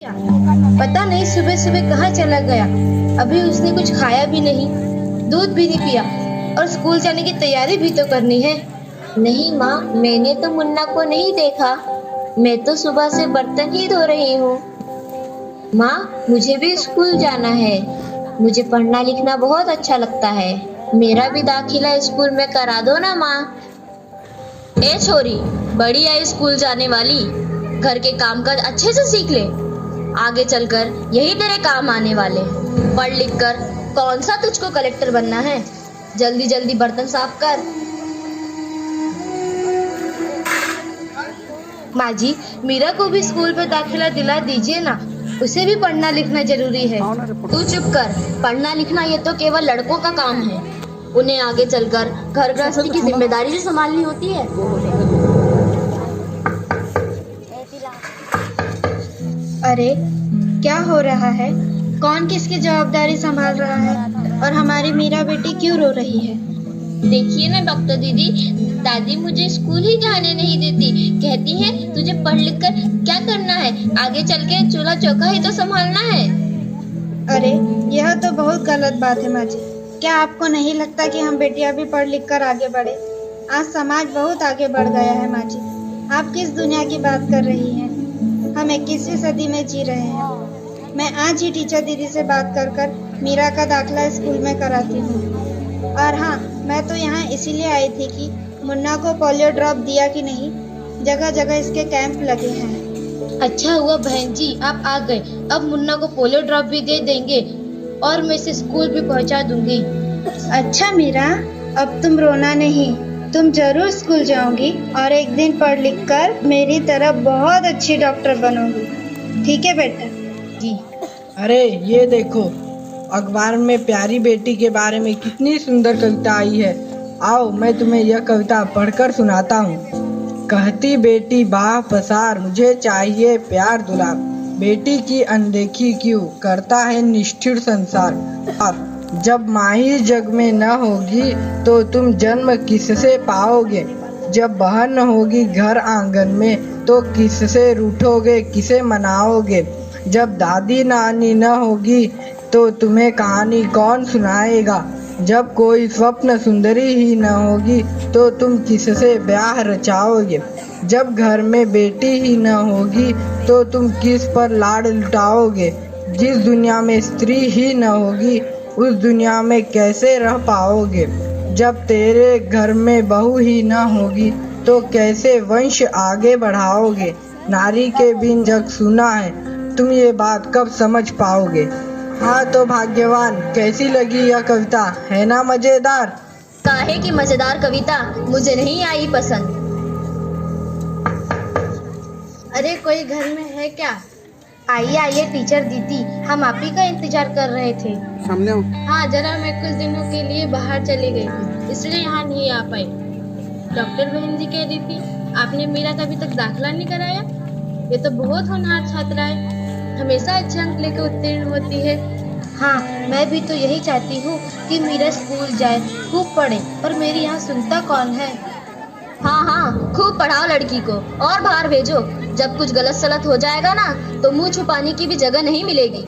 पता नहीं सुबह सुबह कहाँ चला गया। अभी उसने कुछ खाया भी नहीं, दूध भी नहीं पिया और स्कूल जाने की तैयारी भी तो करनी है। नहीं माँ, मैंने तो मुन्ना को नहीं देखा। मैं तो सुबह से बर्तन ही धो रही हूँ। माँ, मुझे भी स्कूल जाना है। मुझे पढ़ना लिखना बहुत अच्छा लगता है। मेरा भी दाखिला स्कूल में करा दो ना माँ। ए छोरी, बड़ी है स्कूल जाने वाली, घर के काम काज अच्छे से सीख ले। आगे चलकर यही तेरे काम आने वाले। पढ़ लिख कर कौन सा तुझको कलेक्टर बनना है। जल्दी जल्दी बर्तन साफ कर। माँ जी, मीरा को भी स्कूल में दाखिला दिला दीजिए ना, उसे भी पढ़ना लिखना जरूरी है। तू चुप कर। पढ़ना लिखना ये तो केवल लड़कों का काम है। उन्हें आगे चलकर घर गृहस्थी की जिम्मेदारी भी संभालनी होती है। अरे क्या हो रहा है? कौन किसकी जवाबदारी संभाल रहा है और हमारी मीरा बेटी क्यों रो रही है? देखिए ना डॉक्टर दीदी, दादी मुझे स्कूल ही जाने नहीं देती। कहती है तुझे पढ़ लिख कर क्या करना है, आगे चल के चूल्हा चौका ही तो संभालना है। अरे यह तो बहुत गलत बात है माँ जी। क्या आपको नहीं लगता कि हम बेटियां भी पढ़ लिख कर आगे बढ़े? आज समाज बहुत आगे बढ़ गया है माँ जी। आप किस दुनिया की बात कर रही हैं? हम 21वीं सदी में जी रहे हैं। मैं आज ही टीचर दीदी से बात कर मीरा का दाखिला स्कूल में कराती हूँ। और हाँ, मैं तो यहाँ इसीलिए आई थी कि मुन्ना को पोलियो ड्रॉप दिया कि नहीं। जगह जगह इसके कैंप लगे हैं। अच्छा हुआ बहन जी आप आ गए। अब मुन्ना को पोलियो ड्रॉप भी दे देंगे और मैं इसे स्कूल भी पहुँचा दूंगी। अच्छा मीरा, अब तुम रोना नहीं, तुम जरूर स्कूल जाओगी और एक दिन पढ़ लिख कर मेरी तरह बहुत अच्छी डॉक्टर बनोगी। ठीक है बेटा जी। अरे ये देखो, अखबार में प्यारी बेटी के बारे में कितनी सुंदर कविता आई है। आओ मैं तुम्हें यह कविता पढ़कर सुनाता हूँ। कहती बेटी बाह पसार, मुझे चाहिए प्यार दुलार। बेटी की अनदेखी क्यों करता है निष्ठुर संसार। जब माही जग में न होगी तो तुम जन्म किससे पाओगे। जब बहन न होगी घर आंगन में तो किससे रूठोगे, किसे मनाओगे। जब दादी नानी न होगी तो तुम्हें कहानी कौन सुनाएगा। जब कोई स्वप्न सुंदरी ही न होगी तो तुम किससे ब्याह रचाओगे। जब घर में बेटी ही न होगी तो तुम किस पर लाड लुटाओगे। जिस दुनिया में स्त्री ही न होगी उस दुनिया में कैसे रह पाओगे। जब तेरे घर में बहू ही न होगी तो कैसे वंश आगे बढ़ाओगे। नारी के बिन जग सुना है, तुम ये बात कब समझ पाओगे। हाँ तो भाग्यवान, कैसी लगी यह कविता, है ना मजेदार। काहे की मजेदार कविता मुझे नहीं आई पसंद। अरे कोई घर में है क्या? आइए आइए टीचर दीदी, हम आप ही का इंतजार कर रहे थे। सामने हो। हाँ, जरा मैं कुछ दिनों के लिए बाहर चली गई थी, इसलिए यहाँ नहीं आ पाई। डॉक्टर बहन जी कह रही थी आपने मीरा का अभी तक दाखिला नहीं कराया। ये तो बहुत होनहार छात्रा है, हमेशा अच्छे अंक लेकर उत्तीर्ण होती है। हाँ, मैं भी तो यही चाहती हूँ कि मीरा स्कूल जाए, खूब पढ़े, पर मेरी यहाँ सुनता कौन है। हाँ हाँ, खूब पढ़ाओ लड़की को और बाहर भेजो। जब कुछ गलत सलत हो जाएगा ना तो मुंह छुपाने की भी जगह नहीं मिलेगी।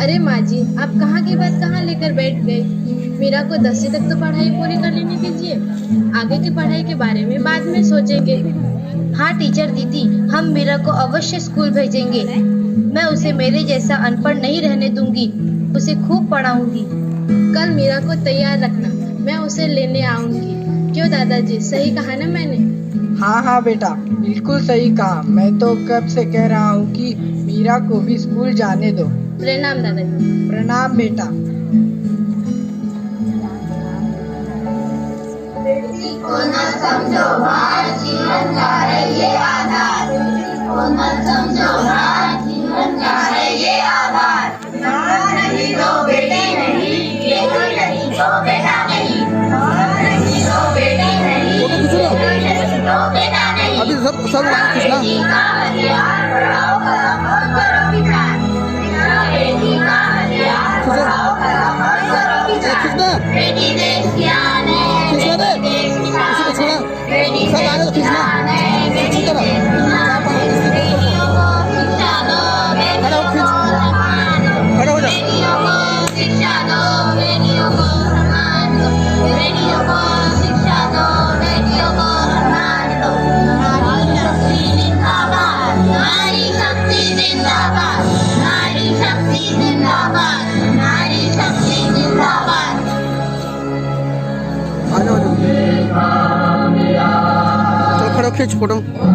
अरे माँ जी, आप कहाँ की बात कहाँ लेकर बैठ गए। मीरा को 10वीं तक तो पढ़ाई पूरी कर लेने दीजिए, आगे की पढ़ाई के बारे में बाद में सोचेंगे। हाँ टीचर दीदी, हम मीरा को अवश्य स्कूल भेजेंगे। मैं उसे मेरे जैसा अनपढ़ नहीं रहने दूंगी, उसे खूब पढ़ाऊंगी। कल मीरा को तैयार रखना, मैं उसे लेने आऊंगी। क्यों दादाजी, सही कहा ना मैंने? हाँ हाँ बेटा, बिल्कुल सही कहा। मैं तो कब से कह रहा हूँ कि मीरा को भी स्कूल जाने दो। प्रणाम दादाजी। प्रणाम बेटा। बेटी को न समझो भार, जीवन का है ये आधार। बेटी को न समझो भार, जीवन का है ये आधार। माँ नहीं तो बेटी नहीं, बेटी नहीं तो बेटा नहीं। माँ नहीं तो बेटी नहीं, बेटी नहीं तो बेटा नहीं। अभी सब बेटी का हथियार बढ़ाओ कदम और करो विचार। बेटी का हथियार बढ़ाओ कदम और करो विचार। बेटी देश की आन है, बेटी देश की शान है, बेटी देश की शान है, बेटी देश की शान है। बेटियों को शिक्षा दो, खींच फोटो।